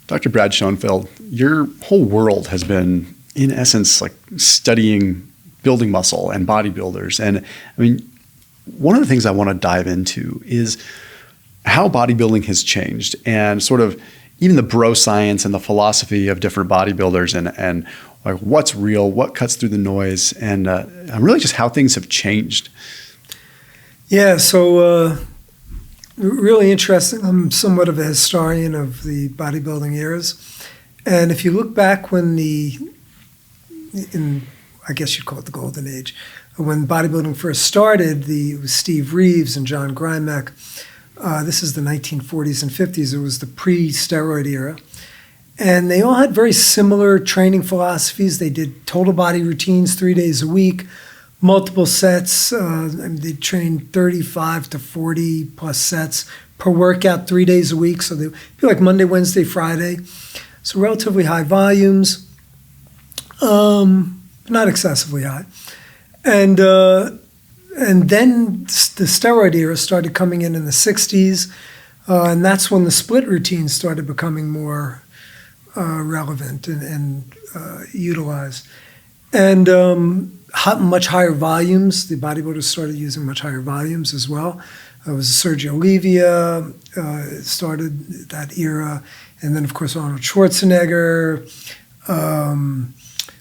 Dr. Brad Schoenfeld, your whole world has been, in essence, like studying building muscle and bodybuilders. And I mean, one of the things I want to dive into is how bodybuilding has changed and sort of even the Broscience and the philosophy of different bodybuilders and like what's real, what cuts through the noise, and really just how things have changed. Yeah, so really interesting. I'm somewhat of a historian of the bodybuilding eras. And if you look back when I guess you'd call it the golden age, when bodybuilding first started, it was Steve Reeves and John Grimek. This is the 1940s and 50s. It was the pre-steroid era. And they all had very similar training philosophies. They did total body routines 3 days a week, multiple sets. They trained 35 to 40 plus sets per workout 3 days a week. So they'd be like Monday, Wednesday, Friday. So relatively high volumes, not excessively high. And then the steroid era started coming in the 60s. And that's when the split routines started becoming more relevant and utilized. And much higher volumes. The bodybuilders started using much higher volumes as well. It was Sergio Levia started that era. And then, of course, Arnold Schwarzenegger,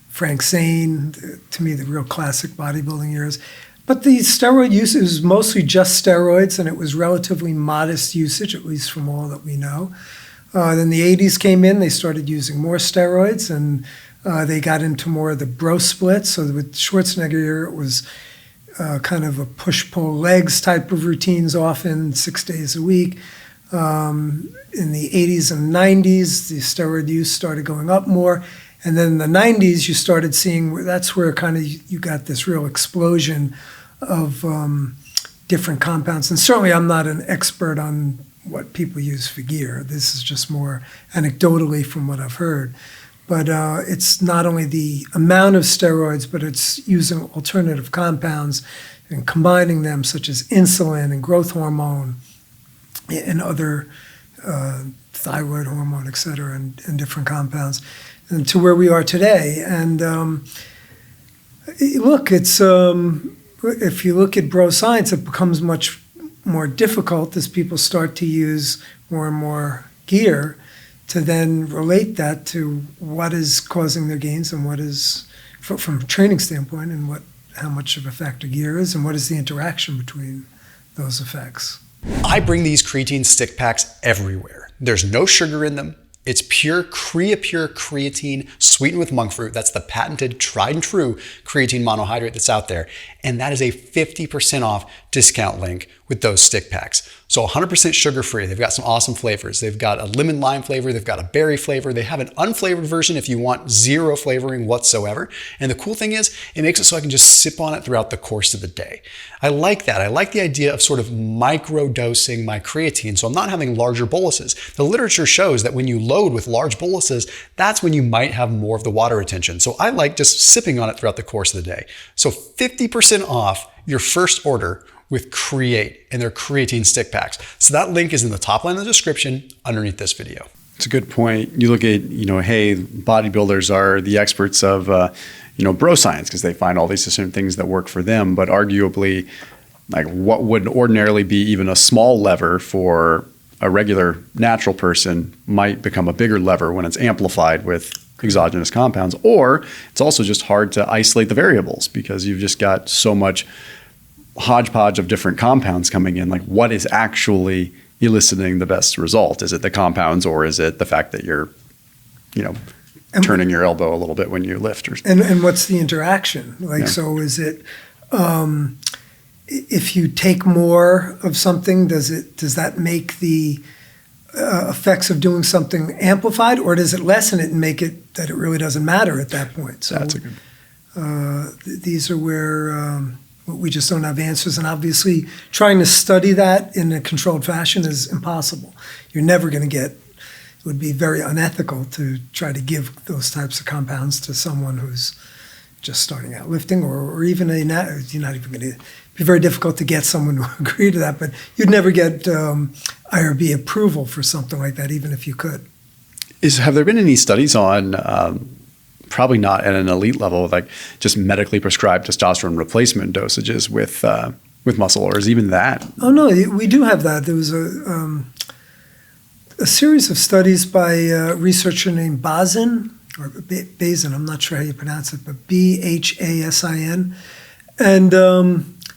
Frank Zane, to me, the real classic bodybuilding years. But the steroid use was mostly just steroids, and it was relatively modest usage, at least from all that we know. Then the 80s came in, they started using more steroids, and they got into more of the bro splits. So with Schwarzenegger, it was kind of a push-pull legs type of routines, often 6 days a week. In the 80s and 90s, the steroid use started going up more. And then in the 90s, you started seeing, that's where kind of you got this real explosion of different compounds. And certainly I'm not an expert on what people use for gear. This is just more anecdotally from what I've heard. But it's not only the amount of steroids, but it's using alternative compounds and combining them, such as insulin and growth hormone and other thyroid hormone, et cetera, and different compounds, and to where we are today. And look, it's if you look at Broscience, it becomes much more difficult as people start to use more and more gear to then relate that to what is causing their gains and what is, from a training standpoint, and how much of a factor gear is, and what is the interaction between those effects. I bring these creatine stick packs everywhere. There's no sugar in them. It's pure creatine sweetened with monk fruit. That's the patented, tried and true creatine monohydrate that's out there. And that is a 50% off discount link with those stick packs. So 100% sugar-free. They've got some awesome flavors. They've got a lemon lime flavor. They've got a berry flavor. They have an unflavored version if you want zero flavoring whatsoever. And the cool thing is, it makes it so I can just sip on it throughout the course of the day. I like that. I like the idea of sort of micro-dosing my creatine, so I'm not having larger boluses. The literature shows that when you load with large boluses, that's when you might have more of the water retention. So I like just sipping on it throughout the course of the day. So 50% off your first order with Create and their creatine stick packs. So that link is in the top line of the description underneath this video. It's a good point. You look at, hey, bodybuilders are the experts of, Broscience because they find all these different things that work for them. But arguably, like what would ordinarily be even a small lever for a regular natural person might become a bigger lever when it's amplified with exogenous compounds. Or it's also just hard to isolate the variables because you've just got so much hodgepodge of different compounds coming in. Like what is actually eliciting the best result? Is it the compounds or is it the fact that you're, turning your elbow a little bit when you lift? And what's the interaction? So is it, if you take more of something, does that make the effects of doing something amplified, or does it lessen it and make it that it really doesn't matter at that point? So that's a good. These are where we just don't have answers, and obviously trying to study that in a controlled fashion is impossible. You're never going to get. It would be very unethical to try to give those types of compounds to someone who's just starting out lifting, or even you're not even going to. Be very difficult to get someone to agree to that, but you'd never get IRB approval for something like that, even if you could. Have there been any studies on, probably not at an elite level, like just medically prescribed testosterone replacement dosages with muscle, or is even that? Oh no, we do have that. There was a series of studies by a researcher named Bazin, or Bazin, I'm not sure how you pronounce it, but Bhasin, and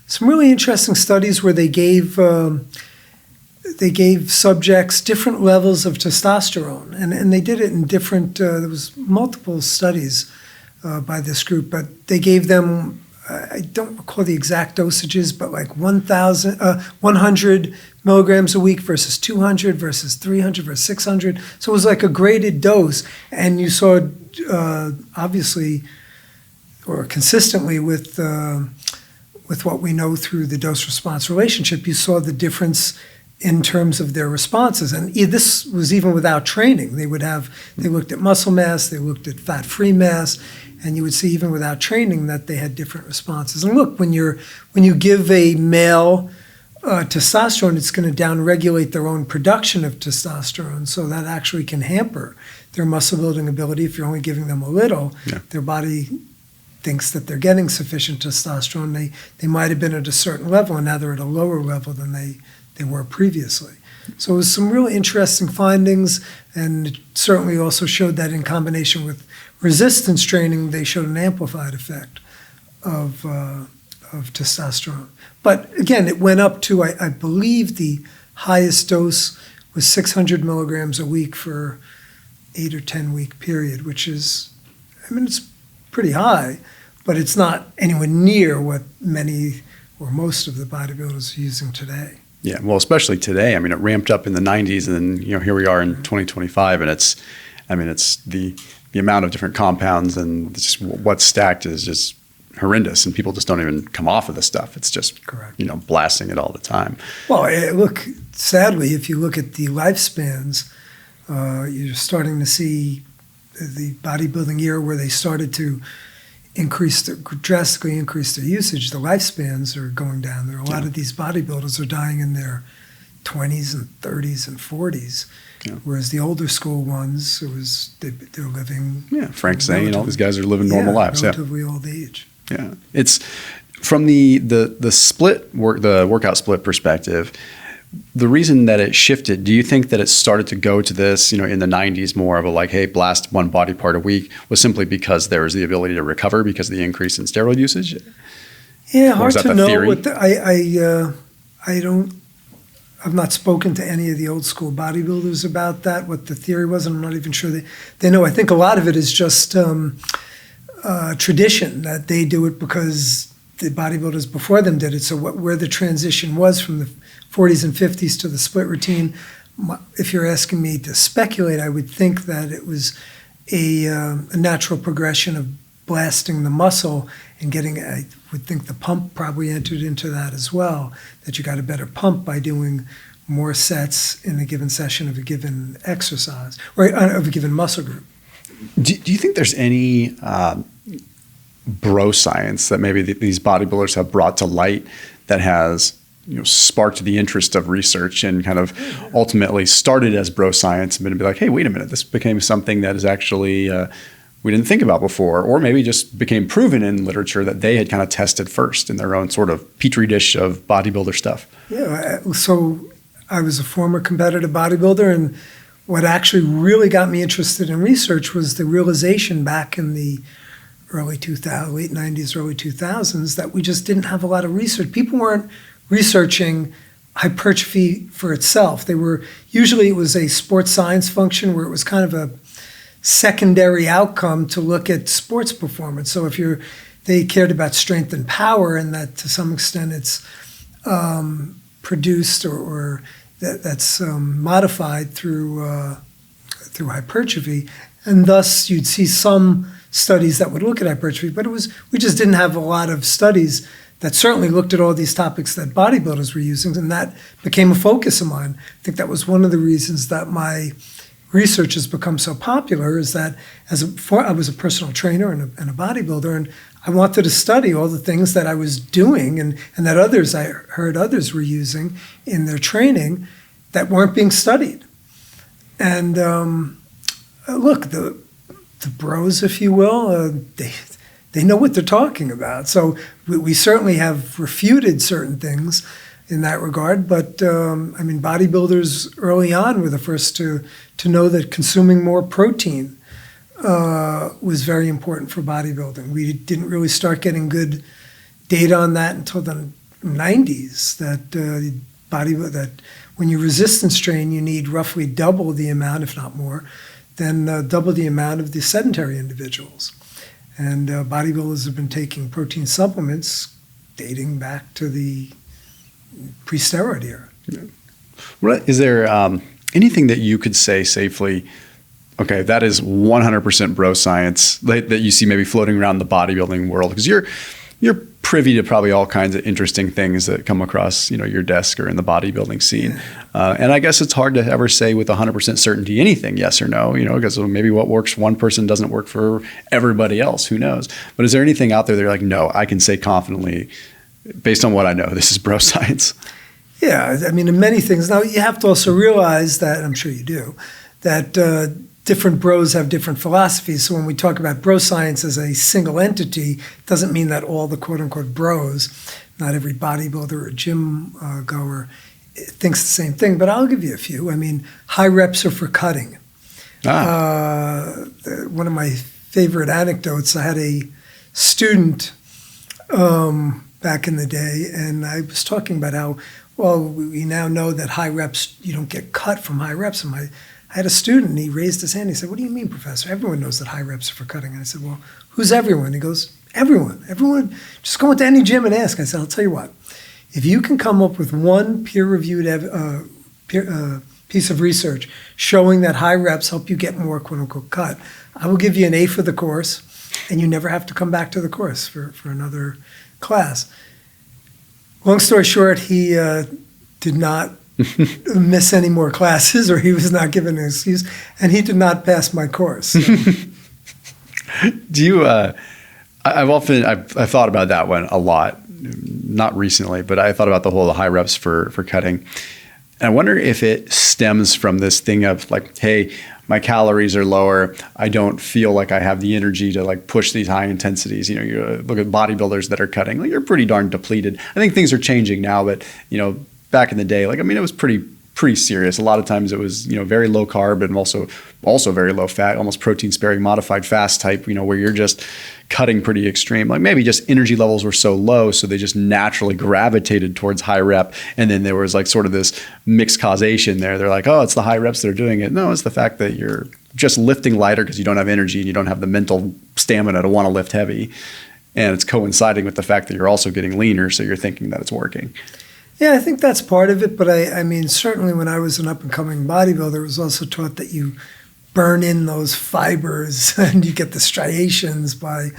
some really interesting studies where they gave subjects different levels of testosterone, and they did it in different. There was multiple studies by this group, but they gave them. I don't recall the exact dosages, but like 100 milligrams a week versus 200 versus 300 versus 600. So it was like a graded dose, and you saw obviously or consistently with what we know through the dose-response relationship, you saw the difference in terms of their responses. And this was even without training. They looked at muscle mass, they looked at fat-free mass, and you would see even without training that they had different responses. And look, when you give a male testosterone, it's going to downregulate their own production of testosterone, so that actually can hamper their muscle building ability. If you're only giving them a little, their body thinks that they're getting sufficient testosterone. They might have been at a certain level, and now they're at a lower level than they were previously. So it was some really interesting findings, and it certainly also showed that in combination with resistance training, they showed an amplified effect of testosterone. But again, it went up to, I believe the highest dose was 600 milligrams a week for 8 or 10 week period, which is, it's pretty high, but it's not anywhere near what many or most of the bodybuilders are using today. Yeah, well, especially today. It ramped up in the 90s, and then here we are in 2025, and it's the amount of different compounds and just what's stacked is just horrendous, and people just don't even come off of the stuff. It's just correct. Blasting it all the time. Well, look, sadly, if you look at the lifespans, you're starting to see the bodybuilding era where they started to drastically increase their usage. The lifespans are going down. There are a lot of these bodybuilders are dying in their 20s and 30s and 40s. Yeah. Whereas the older school ones, they're living. Yeah, Frank Zane, all these guys are living normal lives. Relatively old age. Yeah, it's from the workout split perspective. The reason that it shifted, do you think that it started to go to this, in the 90s, more of a hey, blast one body part a week, was simply because there was the ability to recover because of the increase in steroid usage? Yeah, hard to know. I've not spoken to any of the old school bodybuilders about that, what the theory was, and I'm not even sure they know. I think a lot of it is just tradition, that they do it because the bodybuilders before them did it. So where the transition was from the 40s and 50s to the split routine, if you're asking me to speculate, I would think that it was a natural progression of blasting the muscle and I would think the pump probably entered into that as well, that you got a better pump by doing more sets in a given session of a given exercise, or of a given muscle group. Do you think there's any bro science that maybe these bodybuilders have brought to light that has sparked the interest of research and kind of ultimately started as bro science, and be like, hey, wait a minute, this became something that is actually we didn't think about before, or maybe just became proven in literature that they had kind of tested first in their own sort of petri dish of bodybuilder stuff? Yeah, so I was a former competitive bodybuilder, and what actually really got me interested in research was the realization back in the late 90s, early 2000s, that we just didn't have a lot of research. People weren't researching hypertrophy for itself. It was a sports science function where it was kind of a secondary outcome to look at sports performance. So they cared about strength and power, and that to some extent it's produced or that's modified through hypertrophy, and thus you'd see some studies that would look at hypertrophy, but we just didn't have a lot of studies that certainly looked at all these topics that bodybuilders were using, and that became a focus of mine. I think that was one of the reasons that my research has become so popular, is that I was a personal trainer and a bodybuilder, and I wanted to study all the things that I was doing and that I heard others were using in their training that weren't being studied. And look, the bros, if you will, they know what they're talking about. So we certainly have refuted certain things in that regard. But I mean, bodybuilders early on were the first to know that consuming more protein was very important for bodybuilding. We didn't really start getting good data on that until the 90s. That when you resistance train, you need roughly double the amount, if not more, than double the amount of the sedentary individuals. And bodybuilders have been taking protein supplements dating back to the pre-steroid era. Is there anything that you could say safely, okay, that is 100% bro science that you see maybe floating around the bodybuilding world? Because you're privy to probably all kinds of interesting things that come across, your desk or in the bodybuilding scene. And I guess it's hard to ever say with 100% certainty anything, yes or no, because maybe what works for one person doesn't work for everybody else. Who knows? But is there anything out there that you're like, no, I can say confidently, based on what I know, this is bro science? Yeah, I mean, in many things. Now, you have to also realize that, I'm sure you do, that different bros have different philosophies. So when we talk about bro science as a single entity, it doesn't mean that all the quote-unquote bros, not every bodybuilder or gym goer thinks the same thing. But I'll give you a few. I mean, high reps are for cutting. One of my favorite anecdotes, I had a student back in the day, and I was talking about how, well, we now know that high reps, you don't get cut from high reps. And I had a student, and he raised his hand. He said, "What do you mean, Professor? Everyone knows that high reps are for cutting." And I said, "Well, who's everyone?" He goes, "Everyone. Everyone. Just go into any gym and ask." I said, "I'll tell you what. If you can come up with one peer-reviewed piece of research showing that high reps help you get more quote-unquote cut, I will give you an A for the course, and you never have to come back to the course for another class." Long story short, he did not miss any more classes, or he was not given an excuse, and he did not pass my course. So. Do you? I've thought about that one a lot. Not recently, but I thought about the whole high reps for cutting. And I wonder if it stems from this thing of like, hey, my calories are lower. I don't feel like I have the energy to like push these high intensities. You look at bodybuilders that are cutting, like you're pretty darn depleted. I think things are changing now, but back in the day, it was pretty serious. A lot of times it was, very low carb and also very low fat, almost protein sparing, modified fast type, where you're just cutting pretty extreme. Like maybe just energy levels were so low, so they just naturally gravitated towards high rep. And then there was like sort of this mixed causation there. They're like, oh, it's the high reps that are doing it. No, it's the fact that you're just lifting lighter because you don't have energy and you don't have the mental stamina to want to lift heavy. And it's coinciding with the fact that you're also getting leaner, so you're thinking that it's working. Yeah, I think that's part of it. But I mean, certainly when I was an up-and-coming bodybuilder, I was also taught that you burn in those fibers and you get the striations by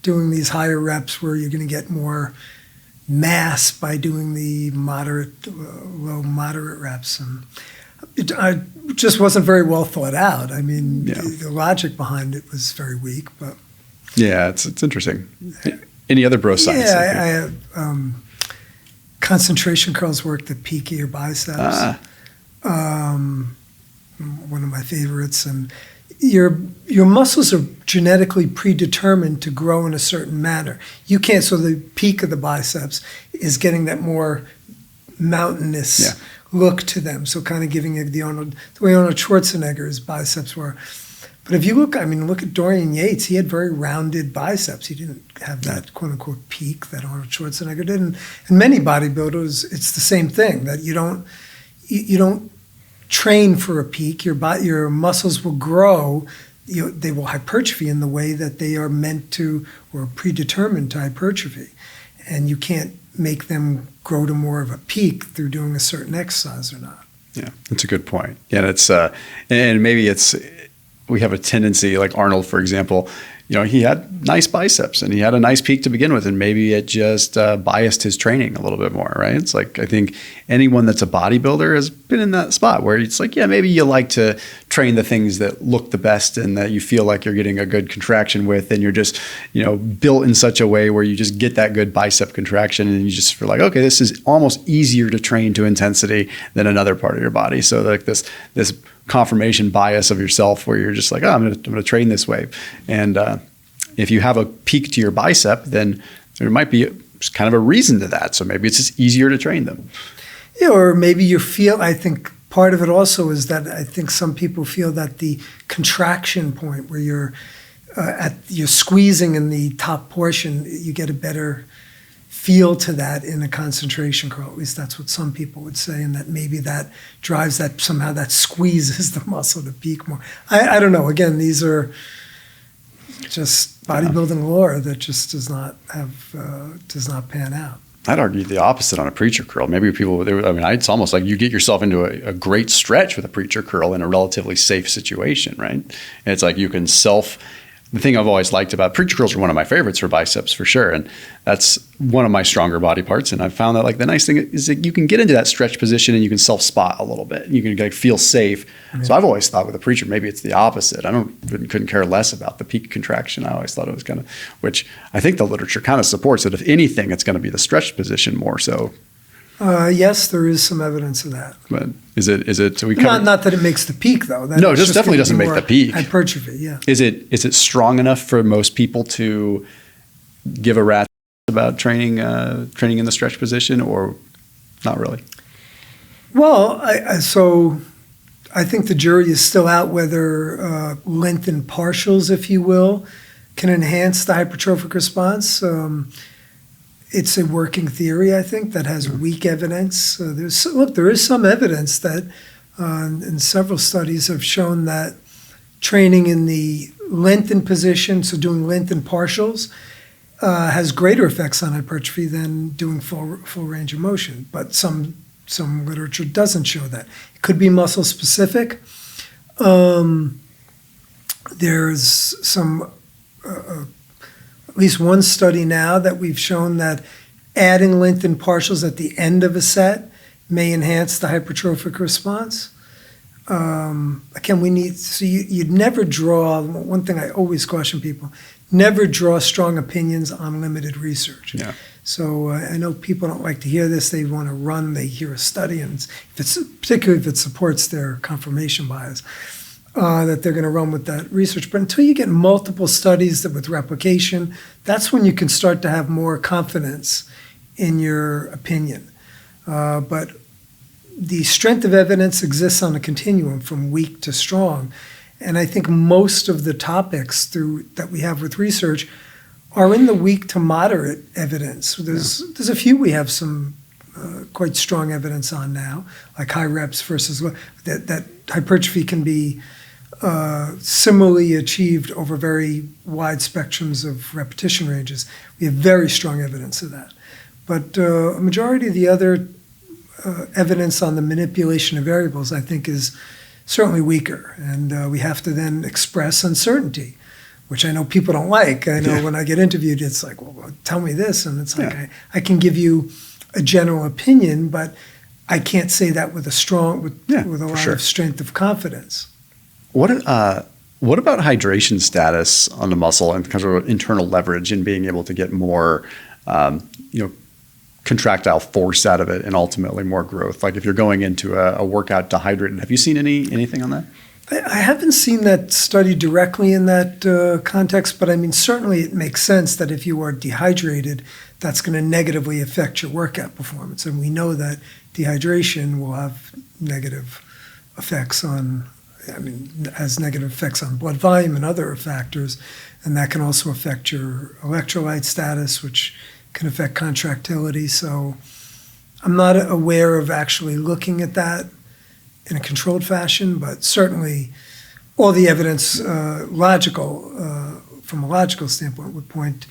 doing these higher reps, where you're going to get more mass by doing the low-moderate reps. And I just wasn't very well thought out. I mean, the logic behind it was very weak. But yeah, it's interesting. Any other bro science? Yeah, I have concentration curls work that peak your biceps. One of my favorites. And your muscles are genetically predetermined to grow in a certain manner. You can't. So the peak of the biceps is getting that more mountainous look to them. So kind of giving it the way Arnold Schwarzenegger's biceps were. But if you look at Dorian Yates, he had very rounded biceps. He didn't have that quote-unquote peak that Arnold Schwarzenegger did. And many bodybuilders, it's the same thing, that you don't train for a peak. Your muscles will grow. They will hypertrophy in the way that they are meant to, or predetermined to hypertrophy. And you can't make them grow to more of a peak through doing a certain exercise or not. Yeah, that's a good point. Yeah, it's and maybe we have a tendency, like Arnold, for example, he had nice biceps and he had a nice peak to begin with, and maybe it just biased his training a little bit more, right? It's like, I think anyone that's a bodybuilder has been in that spot where it's like, yeah, maybe you like to train the things that look the best and that you feel like you're getting a good contraction with, and you're just, built in such a way where you just get that good bicep contraction, and you just feel like, okay, this is almost easier to train to intensity than another part of your body. So like this confirmation bias of yourself where you're just like, oh, I'm going to train this way. And if you have a peak to your bicep, then there might be kind of a reason to that. So maybe it's just easier to train them. Yeah, or maybe you feel, I think part of it also is that I think some people feel that the contraction point where you're squeezing in the top portion, you get a better feel to that in a concentration curl. At least that's what some people would say, and that maybe that drives that, somehow that squeezes the muscle to peak more. I don't know. Again, these are just bodybuilding lore that just does not pan out. I'd argue the opposite on a preacher curl. Maybe it's almost like you get yourself into a great stretch with a preacher curl in a relatively safe situation, right? And it's like you can the thing I've always liked about preacher curls are one of my favorites for biceps for sure. And that's one of my stronger body parts. And I've found that like the nice thing is that you can get into that stretch position and you can self-spot a little bit. You can like feel safe. Mm-hmm. So I've always thought with a preacher, maybe it's the opposite. Couldn't care less about the peak contraction. I always thought it was which I think the literature kind of supports that if anything, it's going to be the stretch position more so. Yes, there is some evidence of that. But is it? So we not that it makes the peak though. No, it just definitely doesn't make the peak. Hypertrophy, yeah. Is it strong enough for most people to give a rat's about training in the stretch position, or not really? Well, I think the jury is still out whether lengthened partials, if you will, can enhance the hypertrophic response. It's a working theory, I think, that has weak evidence. There is some evidence that, and several studies have shown that training in the lengthened position, so doing lengthened partials, has greater effects on hypertrophy than doing full range of motion. But some literature doesn't show that. It could be muscle specific. There's some. At least one study now that we've shown that adding lengthened partials at the end of a set may enhance the hypertrophic response. Again, you'd never draw, one thing I always caution people, never draw strong opinions on limited research. Yeah. So I know people don't like to hear this. They want to run, they hear a study, and particularly if it supports their confirmation bias. That they're going to run with that research. But until you get multiple studies with replication, that's when you can start to have more confidence in your opinion. But the strength of evidence exists on a continuum from weak to strong. And I think most of the topics that we have with research are in the weak to moderate evidence. There's a few we have some quite strong evidence on now, like high reps versus that hypertrophy can be similarly achieved over very wide spectrums of repetition ranges. We have very strong evidence of that. But a majority of the other evidence on the manipulation of variables, I think, is certainly weaker. And we have to then express uncertainty, which I know people don't like. I know when I get interviewed, it's like, well, tell me this. And it's like, I can give you a general opinion, but I can't say that with a lot of strength of confidence. What about hydration status on the muscle and kind of internal leverage and being able to get more, contractile force out of it and ultimately more growth? Like if you're going into a workout dehydrated, have you seen anything on that? I haven't seen that study directly in that context, but I mean, certainly it makes sense that if you are dehydrated, that's going to negatively affect your workout performance. And we know that dehydration will have negative effects has negative effects on blood volume and other factors. And that can also affect your electrolyte status, which can affect contractility. So I'm not aware of actually looking at that in a controlled fashion, but certainly all the evidence from a logical standpoint would point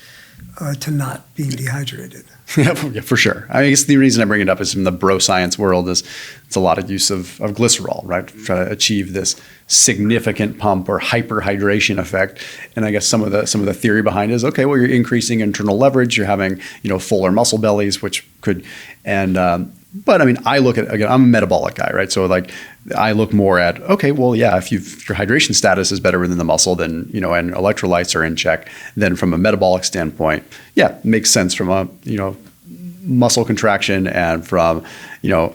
to not being dehydrated. Yeah, for sure. I guess the reason I bring it up is in the Broscience world is it's a lot of use of glycerol, right? To try to achieve this significant pump or hyperhydration effect. And I guess some of the theory behind it is, okay, well, you're increasing internal leverage, you're having, fuller muscle bellies, which could, and But I mean, I look at, again, I'm a metabolic guy, right? So like, I look more at, okay, well, yeah, if your hydration status is better within the muscle, then, you know, and electrolytes are in check, then from a metabolic standpoint, yeah, makes sense from a, you know, muscle contraction and from, you know,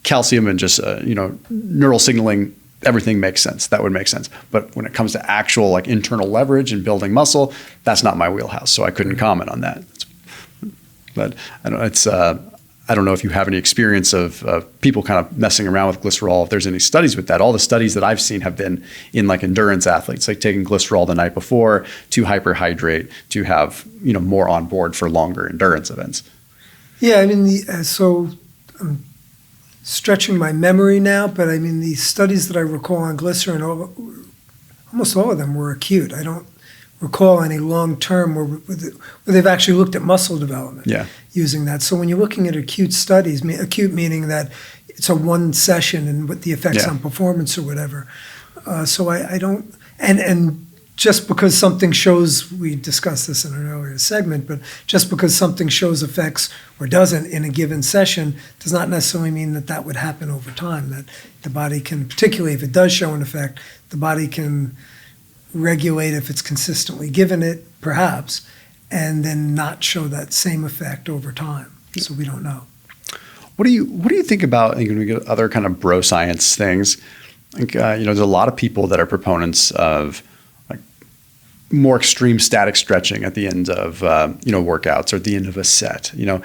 calcium and just, you know, neural signaling, everything makes sense. That would make sense. But when it comes to actual like internal leverage and building muscle, that's not my wheelhouse. So I couldn't comment on that. But I don't know if you have any experience of people kind of messing around with glycerol, if there's any studies with that. All the studies that I've seen have been in like endurance athletes, like taking glycerol the night before to hyperhydrate to have, you know, more on board for longer endurance events. Yeah, I mean, so I'm stretching my memory now, but I mean, the studies that I recall on glycerin, almost all of them were acute. I don't recall any long-term where they've actually looked at muscle development using that. So when you're looking at acute studies, acute meaning that it's a one session and what the effects on performance or whatever. So I don't, and just because something shows, we discussed this in an earlier segment, but just because something shows effects or doesn't in a given session does not necessarily mean that that would happen over time, that the body can, particularly if it does show an effect, the body can regulate if it's consistently given it, perhaps, and then not show that same effect over time. So we don't know. What do you think about, and we get other kind of Broscience things? Like, you know, there's a lot of people that are proponents of like more extreme static stretching at the end of you know, workouts or at the end of a set. You know,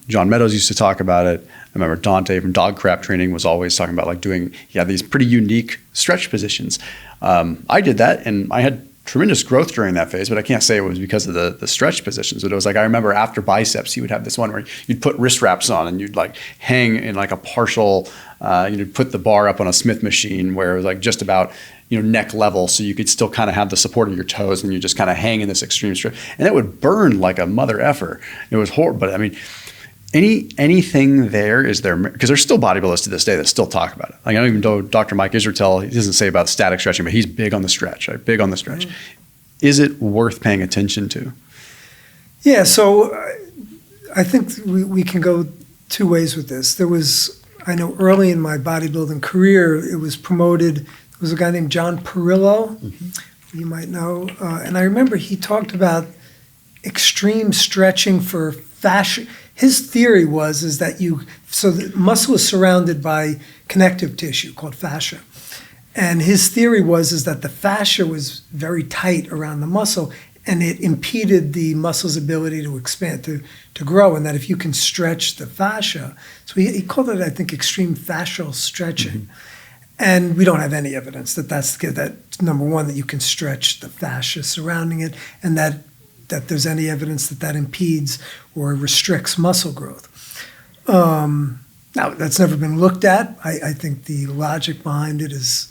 John Meadows used to talk about it. I remember Dante from Dog Crap Training was always talking about like doing these pretty unique stretch positions. I did that and I had tremendous growth during that phase, but I can't say it was because of the stretch positions. But it was like, I remember after biceps, you would have this one where you'd put wrist wraps on and you'd like hang in like a partial, you'd put the bar up on a Smith machine where it was like just about, you know, neck level. So you could still kind of have the support of your toes and you just kind of hang in this extreme stretch. And it would burn like a mother effer. It was horrible. But I mean, anything there is there, because there's still bodybuilders to this day that still talk about it. Like, I don't even know Dr. Mike Israetel, he doesn't say about static stretching, but he's big on the stretch, right? Big on the stretch. Is it worth paying attention to? Yeah, so I think we can go two ways with this. There was, I know early in my bodybuilding career, it was promoted, there was a guy named John Perillo, you might know, and I remember he talked about extreme stretching for fascia. His theory is that the muscle is surrounded by connective tissue called fascia. And his theory is that the fascia was very tight around the muscle and it impeded the muscle's ability to expand, to grow, and that if you can stretch the fascia, so he called it, I think, extreme fascial stretching. And we don't have any evidence that number one, that you can stretch the fascia surrounding it, and that there's any evidence that impedes or restricts muscle growth. Now, that's never been looked at. I think the logic behind it is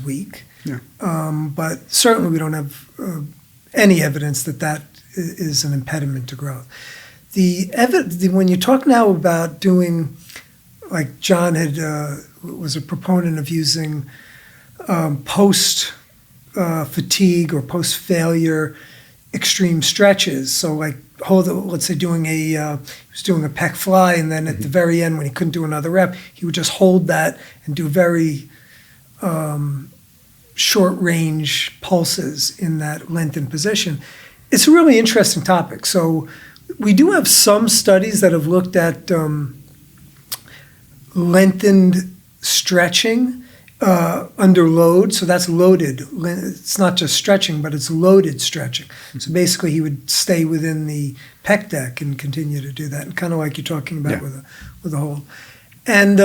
weak. Yeah. But certainly we don't have any evidence that is an impediment to growth. When you talk now about doing, like John was a proponent of using post-fatigue or post-failure extreme stretches. So like let's say he was doing a pec fly, and then at the very end when he couldn't do another rep, he would just hold that and do very short range pulses in that lengthened position. It's a really interesting topic. So we do have some studies that have looked at lengthened stretching under load, so that's loaded. It's not just stretching, but it's loaded stretching. So basically, he would stay within the pec deck and continue to do that, and kind of like you're talking about with a hold. And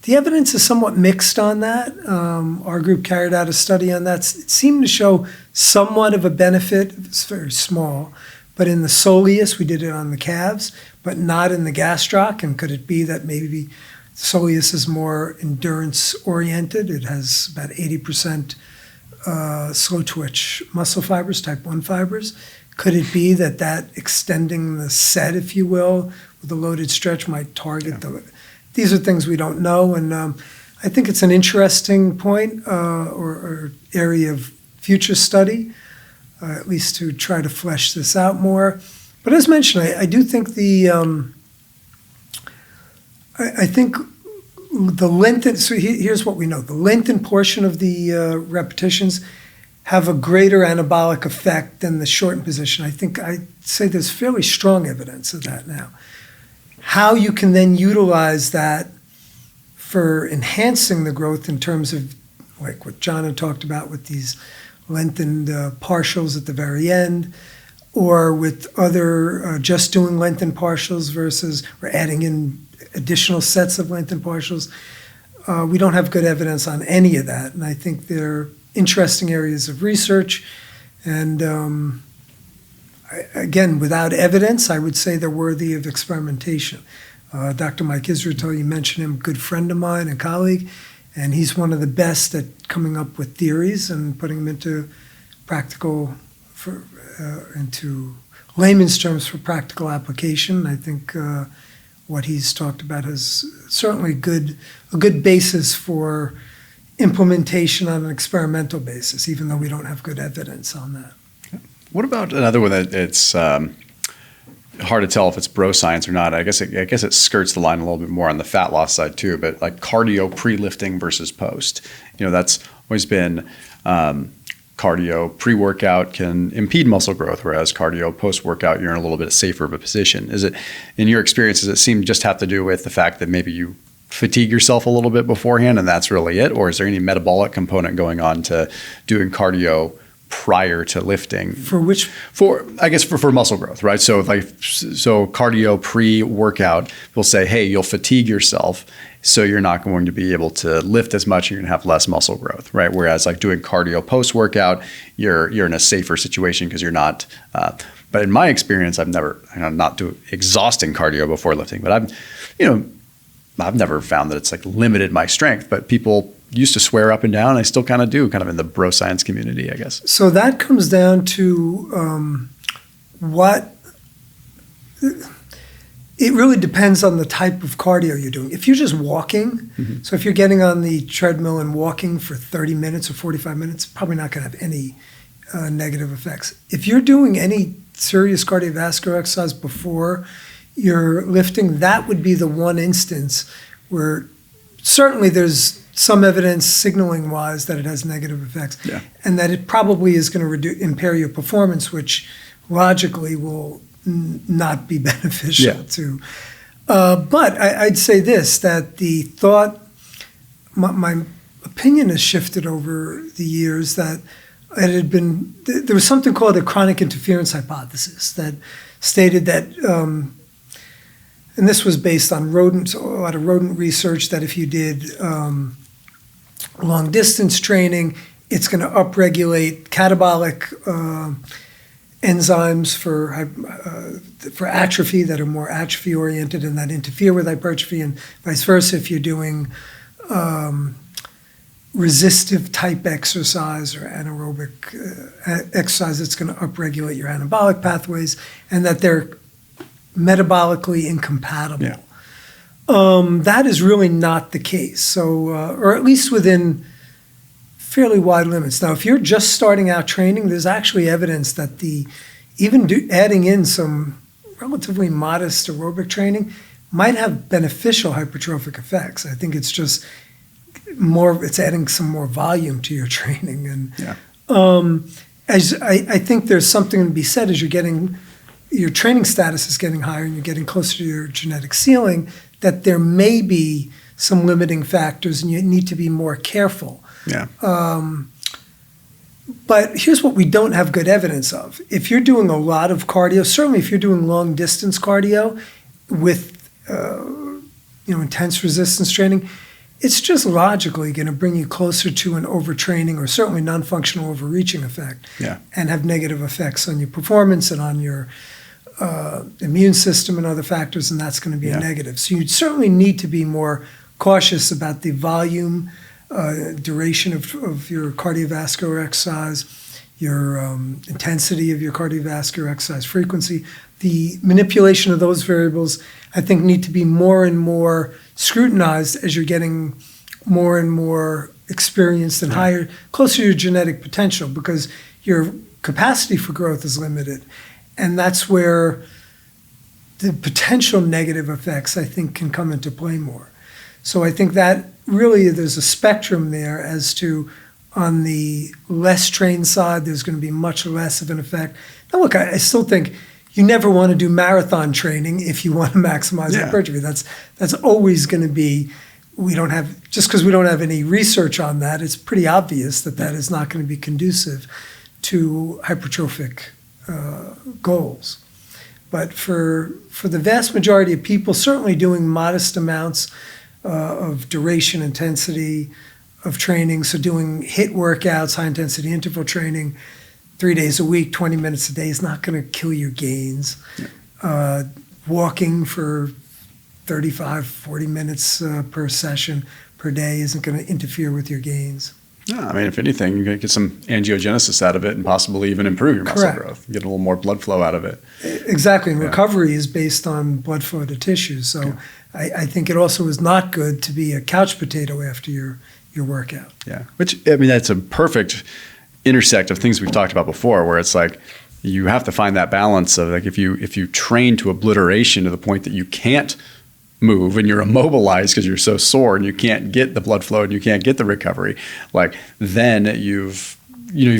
the evidence is somewhat mixed on that. Our group carried out a study on that. It seemed to show somewhat of a benefit. It's very small, but in the soleus, we did it on the calves, but not in the gastroc. And could it be that maybe soleus is more endurance-oriented? It has about 80% slow twitch muscle fibers, type 1 fibers. Could it be that extending the set, if you will, with a loaded stretch might target These are things we don't know, and I think it's an interesting point or area of future study, at least to try to flesh this out more. But as mentioned, I do think the I think the lengthened, so here's what we know. The lengthened portion of the repetitions have a greater anabolic effect than the shortened position. I think I'd say there's fairly strong evidence of that now. How you can then utilize that for enhancing the growth in terms of like what John had talked about with these lengthened partials at the very end, or with other just doing lengthened partials versus we're adding in additional sets of lengthened partials. We don't have good evidence on any of that, and I think they're interesting areas of research. And again, without evidence, I would say they're worthy of experimentation. Dr. Mike Israel, you mentioned him, good friend of mine and colleague, and he's one of the best at coming up with theories and putting them into practical, into layman's terms for practical application. I think what he's talked about has certainly a good basis for implementation on an experimental basis, even though we don't have good evidence on that. What about another one that it's hard to tell if it's Broscience or not? I guess it skirts the line a little bit more on the fat loss side too, but like cardio pre-lifting versus post. That's always been cardio pre-workout can impede muscle growth, whereas cardio post-workout, you're in a little bit safer of a position. Is it, in your experience, does it seem just have to do with the fact that maybe you fatigue yourself a little bit beforehand and that's really it? Or is there any metabolic component going on to doing cardio prior to lifting? For which? For muscle growth, right? So cardio pre-workout will say, hey, you'll fatigue yourself, so you're not going to be able to lift as much and you're going to have less muscle growth, right? Whereas like doing cardio post-workout, you're in a safer situation because you're not, but in my experience, I'm not do exhausting cardio before lifting, but I've never found that it's like limited my strength, but people used to swear up and down. I still kind of do, kind of in the Broscience community, I guess. So that comes down to what it really depends on the type of cardio you're doing. If you're just walking, so if you're getting on the treadmill and walking for 30 minutes or 45 minutes, probably not going to have any negative effects. If you're doing any serious cardiovascular exercise before you're lifting, that would be the one instance where certainly there's some evidence signaling-wise that it has negative effects, and that it probably is going to impair your performance, which logically will not be beneficial to. But I'd say this, that the thought, my opinion has shifted over the years, that it had been, there was something called the chronic interference hypothesis that stated that, and this was based on rodents, a lot of rodent research, that if you did long distance training, it's going to upregulate catabolic enzymes for atrophy that are more atrophy oriented and that interfere with hypertrophy, and vice versa. If you're doing resistive type exercise or anaerobic exercise, it's going to upregulate your anabolic pathways, and that they're metabolically incompatible. That is really not the case. So, or at least within fairly wide limits. Now, if you're just starting out training, there's actually evidence that adding in some relatively modest aerobic training might have beneficial hypertrophic effects. I think it's just it's adding some more volume to your training. And as I think there's something to be said as your training status is getting higher and you're getting closer to your genetic ceiling, that there may be some limiting factors and you need to be more careful. But here's what we don't have good evidence of. If you're doing a lot of cardio, certainly if you're doing long distance cardio with intense resistance training, it's just logically going to bring you closer to an overtraining or certainly non-functional overreaching effect, and have negative effects on your performance and on your immune system and other factors, and that's going to be a negative. So you certainly need to be more cautious about the volume, duration of your cardiovascular exercise, your intensity of your cardiovascular exercise frequency. The manipulation of those variables, I think, need to be more and more scrutinized as you're getting more and more experienced and higher, closer to your genetic potential, because your capacity for growth is limited. And that's where the potential negative effects, I think, can come into play more. So I think that really there's a spectrum there as to, on the less trained side, there's going to be much less of an effect. Now, look, I still think you never want to do marathon training if you want to maximize hypertrophy. That's always going to be, just because we don't have any research on that, it's pretty obvious that that is not going to be conducive to hypertrophic goals. But for the vast majority of people, certainly doing modest amounts of duration, intensity of training, so doing HIIT workouts, high intensity interval training, 3 days a week, 20 minutes a day is not going to kill your gains. Walking for 35, 40 minutes per session per day isn't going to interfere with your gains. Yeah, I mean, if anything, you're going to get some angiogenesis out of it and possibly even improve your muscle growth, get a little more blood flow out of it. Exactly, and recovery is based on blood flow to tissues. So I think it also is not good to be a couch potato after your workout. Yeah, which, I mean, that's a perfect intersect of things we've talked about before, where it's like you have to find that balance of, like, if you train to obliteration to the point that you can't move and you're immobilized because you're so sore and you can't get the blood flow and you can't get the recovery, like, then you've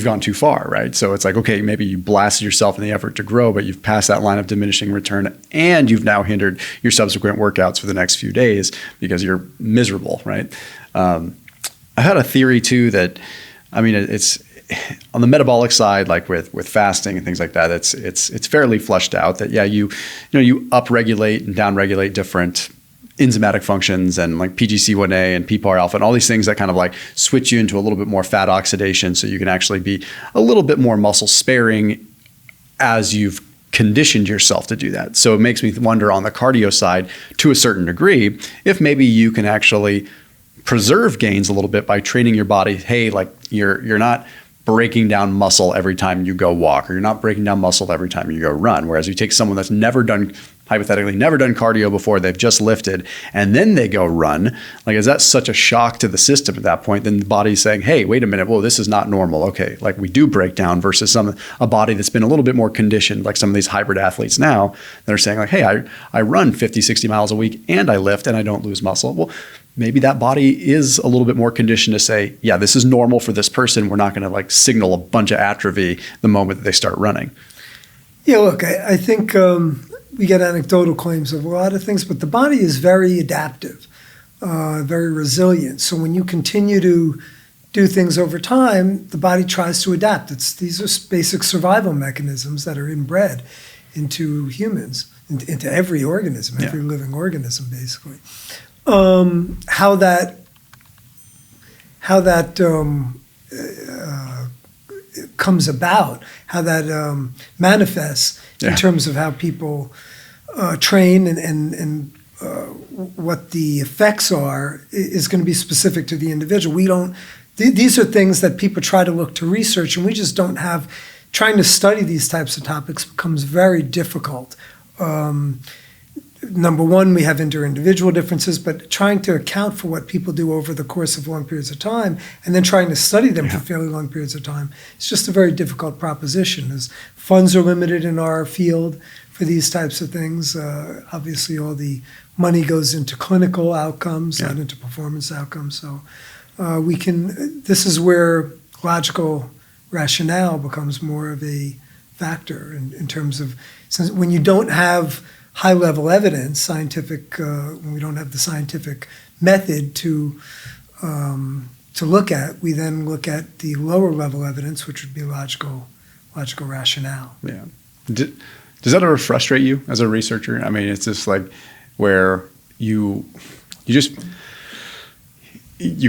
gone too far, right? So it's like, okay, maybe you blasted yourself in the effort to grow, but you've passed that line of diminishing return and you've now hindered your subsequent workouts for the next few days because you're miserable, right? I had a theory too that, I mean, it's on the metabolic side, like with fasting and things like that, it's fairly flushed out that, you upregulate and downregulate different enzymatic functions and like PGC1A and PPAR alpha and all these things that kind of like switch you into a little bit more fat oxidation, so you can actually be a little bit more muscle sparing as you've conditioned yourself to do that. So it makes me wonder, on the cardio side, to a certain degree, if maybe you can actually preserve gains a little bit by training your body. Hey, like, you're not breaking down muscle every time you go walk, or you're not breaking down muscle every time you go run. Whereas you take someone that's hypothetically never done cardio before, they've just lifted, and then they go run. Like, is that such a shock to the system at that point? Then the body's saying, hey, wait a minute, whoa, this is not normal. Okay, like, we do break down, versus a body that's been a little bit more conditioned, like some of these hybrid athletes now that are saying, like, hey, I run 50, 60 miles a week and I lift and I don't lose muscle. Well, maybe that body is a little bit more conditioned to say, yeah, this is normal for this person. We're not going to like signal a bunch of atrophy the moment that they start running. Yeah, look, I think we get anecdotal claims of a lot of things, but the body is very adaptive, very resilient. So when you continue to do things over time, the body tries to adapt. These are basic survival mechanisms that are inbred into humans, into every organism, every living organism, basically. How that comes about, how that manifests in terms of how people train and what the effects are, is going to be specific to the individual. These are things that people try to look to research, and we just don't have. Trying to study these types of topics becomes very difficult. Number one, we have inter-individual differences, but trying to account for what people do over the course of long periods of time and then trying to study them for fairly long periods of time, it's just a very difficult proposition. As funds are limited in our field for these types of things, obviously all the money goes into clinical outcomes, not into performance outcomes. So this is where logical rationale becomes more of a factor in terms of, since when you don't have high-level evidence, when we don't have the scientific method to look at, we then look at the lower-level evidence, which would be logical rationale. Yeah. Does that ever frustrate you as a researcher? I mean, it's just like where you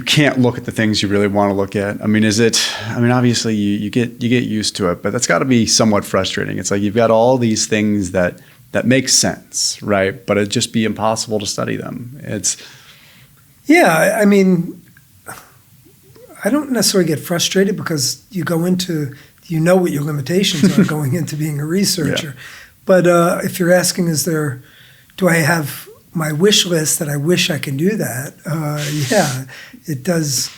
can't look at the things you really want to look at. I mean, obviously you get used to it, but that's got to be somewhat frustrating. It's like you've got all these things that make sense, right? But it'd just be impossible to study them. I mean, I don't necessarily get frustrated because you know what your limitations are going into being a researcher. But if you're asking, do I have my wish list that I wish I can do that? It does.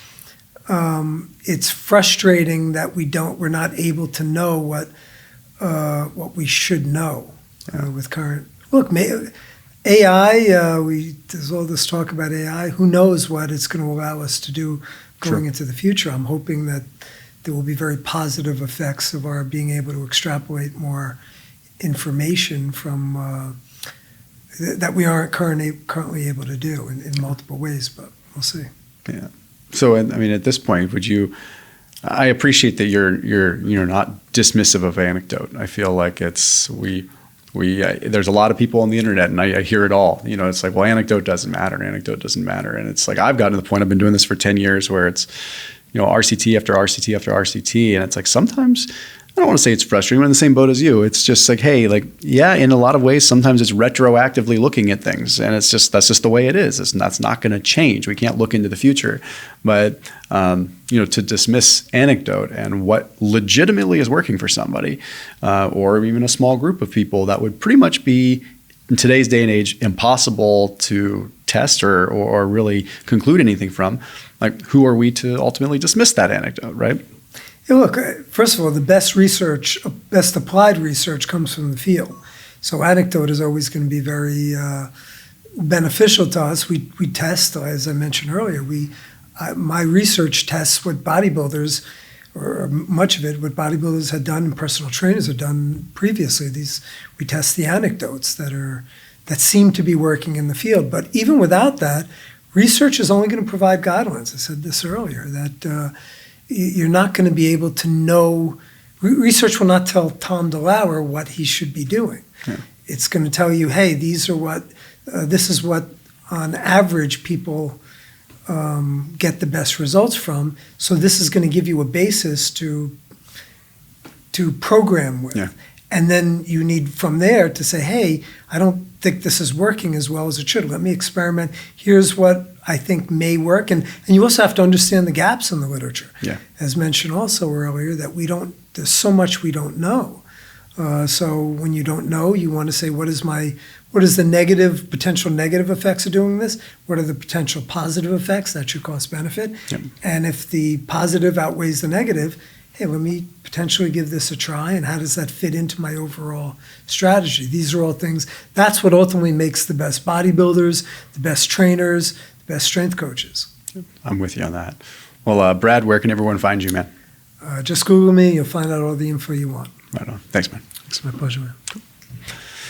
It's frustrating that we're not able to know what we should know with current look, AI, there's all this talk about AI. Who knows what it's going to allow us to do going into the future. I'm hoping that there will be very positive effects of our being able to extrapolate more information from that we aren't currently able to do in multiple ways, but we'll see. Yeah. So, I mean, at this point, I appreciate that you're not dismissive of Anecdote. I feel like there's a lot of people on the internet, and I hear it all. It's like, well, Anecdote doesn't matter. Anecdote doesn't matter. And it's like, I've gotten to the point, I've been doing this for 10 years where it's, RCT after RCT after RCT. And it's like, sometimes, I don't want to say it's frustrating. I'm in the same boat as you. It's just like, hey, in a lot of ways, sometimes it's retroactively looking at things. And that's just the way it is. That's not going to change. We can't look into the future. But, to dismiss Anecdote and what legitimately is working for somebody, or even a small group of people, that would pretty much be, in today's day and age, impossible to test or really conclude anything from. Like, who are we to ultimately dismiss that anecdote, right? Yeah, look, first of all, the best research, best applied research comes from the field. So Anecdote is always going to be very beneficial to us. We test, as I mentioned earlier, my research tests what bodybuilders, or much of it, what bodybuilders had done and personal trainers had done previously. We test the anecdotes that seem to be working in the field. But even without that, research is only going to provide guidelines. I said this earlier, that you're not going to be able to know. Research will not tell Tom DeLauer what he should be doing. Yeah. It's going to tell you, hey, this is what on average people get the best results from. So this is going to give you a basis to program with. Yeah. And then you need from there to say, hey, I don't think this is working as well as it should. Let me experiment. Here's what I think may work. And you also have to understand the gaps in the literature. Yeah. As mentioned also earlier, that there's so much we don't know. So when you don't know, you want to say, what is the potential negative effects of doing this? What are the potential positive effects? That's your cost benefit. Yep. And if the positive outweighs the negative, hey, let me potentially give this a try, and how does that fit into my overall strategy? These are all things, that's what ultimately makes the best bodybuilders, the best trainers, the best strength coaches. I'm with you on that. Well, Brad, where can everyone find you, man? Just Google me, you'll find out all the info you want. Right on. Thanks, man. It's my pleasure, man. Cool.